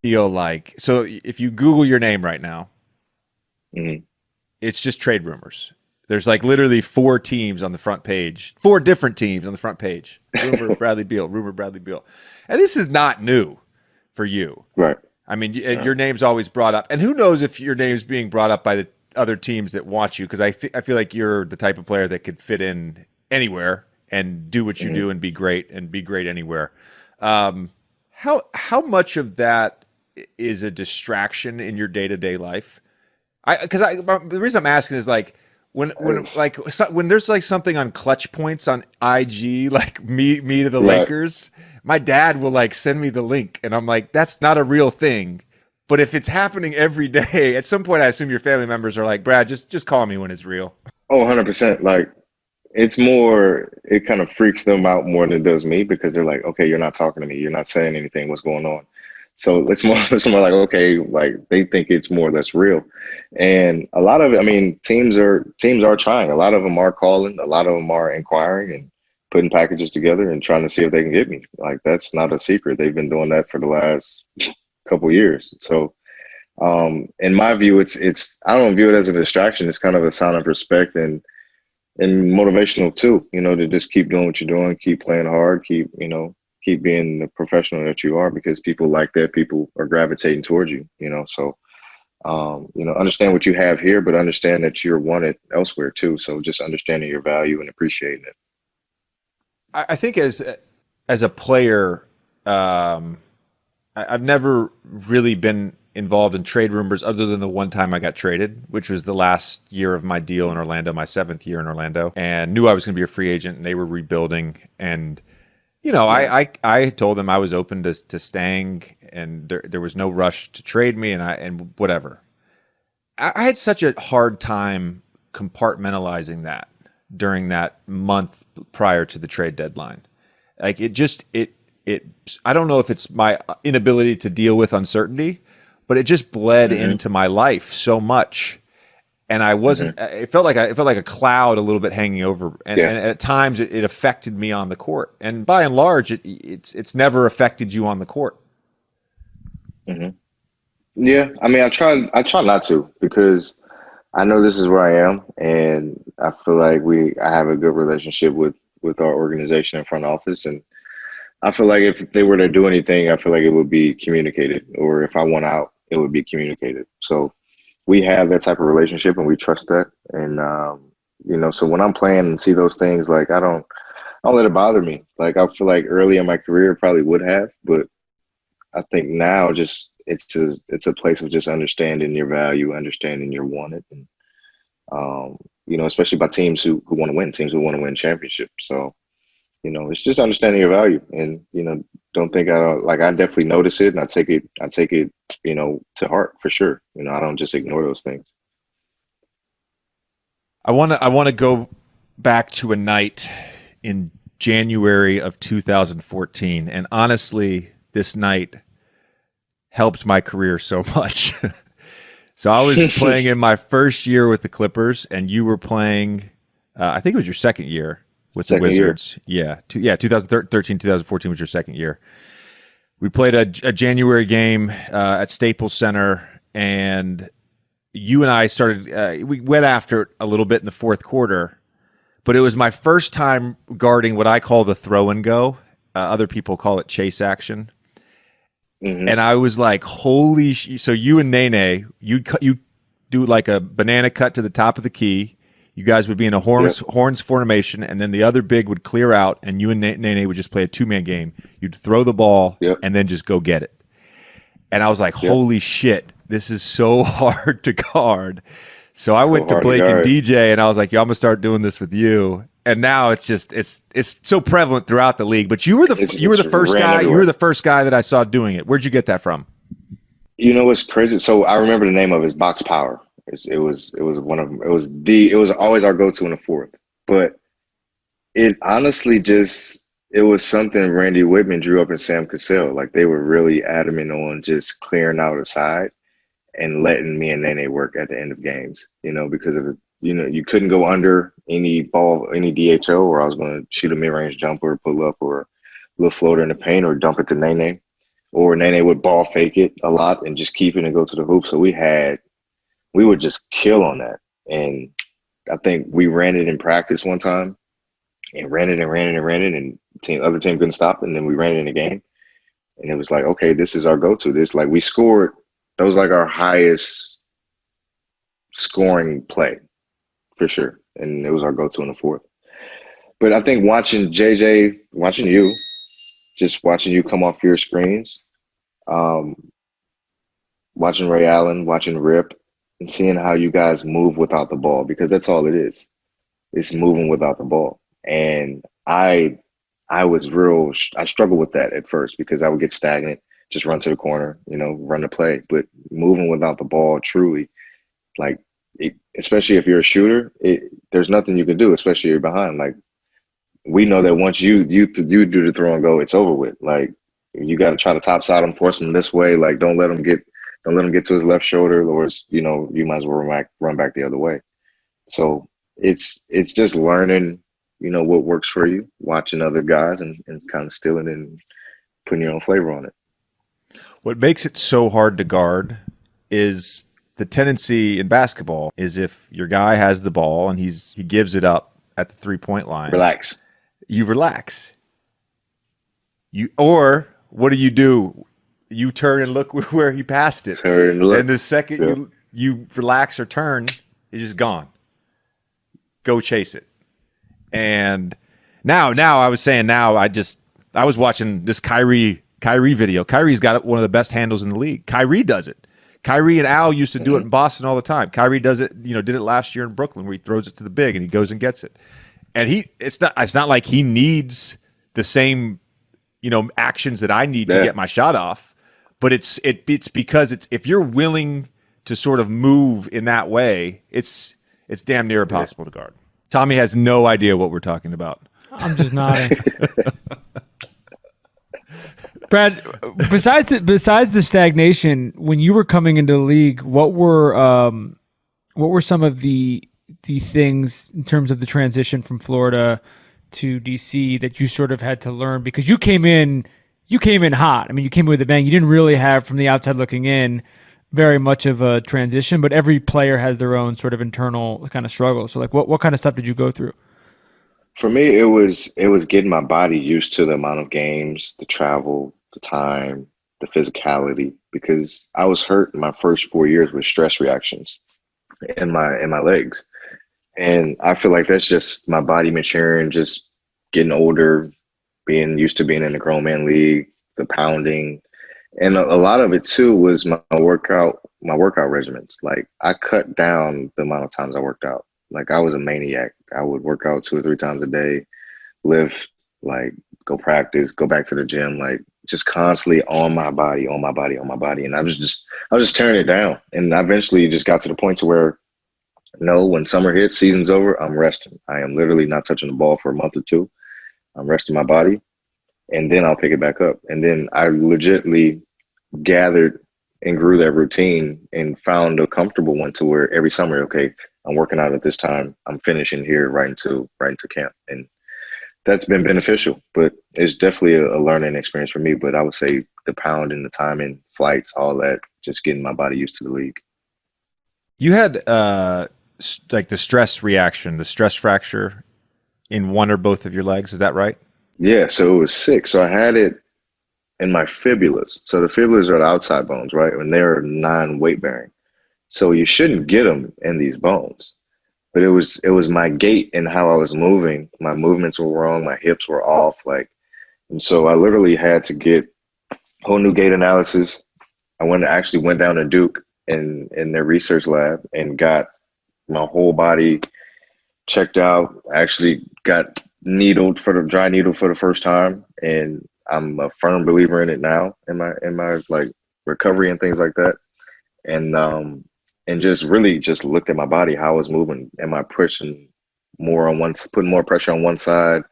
feel like, so if you Google your name right now, Hmm. it's just trade rumors. There's like literally four teams on the front page, four different teams on the front page. Rumor Bradley Beal, rumor Bradley Beal. And this is not new for you. Right. I mean, Right. your name's always brought up. And who knows if your name's being brought up by the other teams that want you? Because I feel like you're the type of player that could fit in anywhere and do what you Hmm. do and be great anywhere. Um, how much of that is a distraction in your day to day life? The reason I'm asking is like when there's like something on clutch points on IG, like me to the Right. Lakers, my dad will like send me the link, and I'm like, that's not a real thing. But if it's happening every day, at some point, I assume your family members are like, Brad, just call me when it's real. Oh, 100%. Like it's more, it kind of freaks them out more than it does me because they're like, okay, you're not talking to me. You're not saying anything. What's going on? So it's more, it's more like, okay, like they think it's more or less real. And a lot of it, I mean, teams are trying. A lot of them are calling. A lot of them are inquiring and putting packages together and trying to see if they can get me. Like that's not a secret. They've been doing that for the last couple years. So in my view, it's I don't view it as a distraction. It's kind of a sign of respect and motivational too, to just keep doing what you're doing, keep playing hard, keep being the professional that you are because people like that. People are gravitating towards you. So, understand what you have here, but understand that you're wanted elsewhere too. So just understanding your value and appreciating it. I think as a player, I've never really been involved in trade rumors other than the one time I got traded, which was the last year of my deal in Orlando, my seventh year in Orlando, and knew I was going to be a free agent and they were rebuilding. And, Right. I told them I was open to staying and there was no rush to trade me and whatever. I had such a hard time compartmentalizing that during that month prior to the trade deadline. Like it I don't know if it's my inability to deal with uncertainty, but it just bled Hmm. into my life so much. And I wasn't. Hmm. It felt like a cloud a little bit hanging over, Yeah. and at times it affected me on the court. And by and large, it's never affected you on the court. Hmm. Yeah. I mean, I try not to because I know this is where I am, and I feel like I have a good relationship with our organization and front office, and I feel like if they were to do anything, I feel like it would be communicated, or if I want out, it would be communicated. So we have that type of relationship, and we trust that. And so when I'm playing and see those things, like I don't let it bother me. Like I feel like early in my career, it probably would have, but I think now just it's a place of just understanding your value, understanding your wanted, and especially by teams who want to win, teams who want to win championships. So it's just understanding your value, and don't think I don't like. I definitely notice it, and I take it, to heart for sure. I don't just ignore those things. I want to go back to a night in January of 2014, and honestly, this night helped my career so much. So I was playing in my first year with the Clippers, and you were playing. I think it was your second year with the Second year. Wizards. Yeah, 2013, 2014 was your second year. We played a January game at Staples Center, and you and I started. We went after it a little bit in the fourth quarter, but it was my first time guarding what I call the throw and go. Other people call it chase action. Hmm. And I was like, "Holy!" So you and Nene, you do like a banana cut to the top of the key. You guys would be in a Yep. horns formation, and then the other big would clear out, and you and Nene would just play a 2-man game. You'd throw the ball Yep. and then just go get it. And I was like, Yep. "Holy shit, this is so hard to guard." So I So went to hard to Blake and guard. DJ, and I was like, "Yo, I'm gonna start doing this with you." And now it's so prevalent throughout the league. But It's you were it's the first ran guy. You were everywhere. the first guy that I saw doing it. Where'd you get that from? You know what's crazy? So I remember the name of his Box Power. It was one of them. It was always our go-to in the fourth. But it honestly just it was something Randy Whitman drew up in Sam Cassell. Like they were really adamant on just clearing out a side and letting me and Nene work at the end of games. Because of you couldn't go under any ball, any DHO, or I was going to shoot a mid-range jumper, pull up, or a little floater in the paint, or dump it to Nene. or Nene would ball fake it a lot and just keep it and go to the hoop. So we would just kill on that. And I think we ran it in practice one time and ran it and ran it and ran it, and other team couldn't stop it. And then we ran it in the game, and it was like, okay, this is our go-to. This, like, we scored. That was like our highest scoring play for sure, and it was our go-to in the fourth. But I think watching JJ, watching you, just watching you come off your screens, um, watching Ray Allen, watching Rip, and seeing how you guys move without the ball, because that's all it is. It's moving without the ball. And I was I struggled with that at first because I would get stagnant, just run to the corner, run the play. But moving without the ball, truly, like, especially if you're a shooter, there's nothing you can do, especially if you're behind. Like, we know that once you do the throw and go, it's over with. Like, you got to try to topside him, force him this way. Like, don't let him get to his left shoulder, or you might as well run back the other way. So it's just learning, what works for you, watching other guys and kind of stealing it and putting your own flavor on it. What makes it so hard to guard is the tendency in basketball is if your guy has the ball and he gives it up at the 3-point line. Relax. You relax. Or what do? You turn and look where he passed it. And the second you relax or turn, it's just gone. Go chase it. And now I was saying I was watching this Kyrie video. Kyrie's got one of the best handles in the league. Kyrie does it. Kyrie and Al used to do it in Boston all the time. Kyrie does it, did it last year in Brooklyn where he throws it to the big and he goes and gets it. And it's not like he needs the same, actions that I need to get my shot off, but it's because if you're willing to sort of move in that way, it's damn near impossible to guard. Tommy has no idea what we're talking about. I'm just nodding. Brad, besides the stagnation, when you were coming into the league, what were some of the things in terms of the transition from Florida to DC that you sort of had to learn? Because you came in hot. I mean, you came in with a bang. You didn't really have, from the outside looking in, very much of a transition, but every player has their own sort of internal kind of struggle. So, like, what kind of stuff did you go through? For me, it was getting my body used to the amount of games, the travel, the time, the physicality, because I was hurt in my first 4 years with stress reactions in my legs. And I feel like that's just my body maturing, just getting older, being used to being in the grown man league, the pounding. And a lot of it too was my workout regimens. Like, I cut down the amount of times I worked out. Like, I was a maniac. I would work out 2 or 3 times a day, lift, like, go practice, go back to the gym, like, just constantly on my body. And I was just tearing it down. And I eventually just got to the point to where, no, when summer hits, season's over, I'm resting. I am literally not touching the ball for a month or 2. I'm resting my body, and then I'll pick it back up. And then I legitimately gathered and grew that routine and found a comfortable one to where every summer, okay, I'm working out at this time, I'm finishing here right into camp. And that's been beneficial, but it's definitely a learning experience for me. But I would say the pounding, the timing, flights, all that, just getting my body used to the league. You had like the stress reaction, the stress fracture in one or both of your legs. Is that right? Yeah, so it was 6. So I had it in my fibulas. So the fibulas are the outside bones, right? And they're non-weight bearing. So you shouldn't get them in these bones. But it was my gait and how I was moving. My movements were wrong. My hips were off. And so I literally had to get whole new gait analysis. I actually went down to Duke in their research lab and got my whole body checked out. Actually got dry needled for the first time, and I'm a firm believer in it now in my like recovery and things like that. And just really just looked at my body, how I was moving. Am I putting more pressure on one side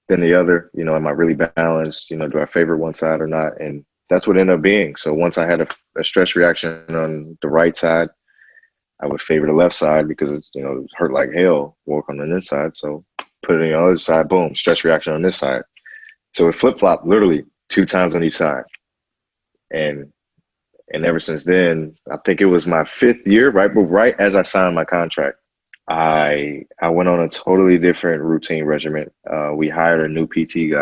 than the other? Am I really balanced? Do I favor one side or not? And that's what ended up being. So once I had a stress reaction on the right side, I would favor the left side because it hurt like hell, work on the inside. So put it on the other side, boom, stress reaction on this side. So it flip-flopped literally 2 times on each side. And ever since then, I think it was my 5th year, right as I signed my contract, I went on a totally different routine regimen. We hired a new PT guy.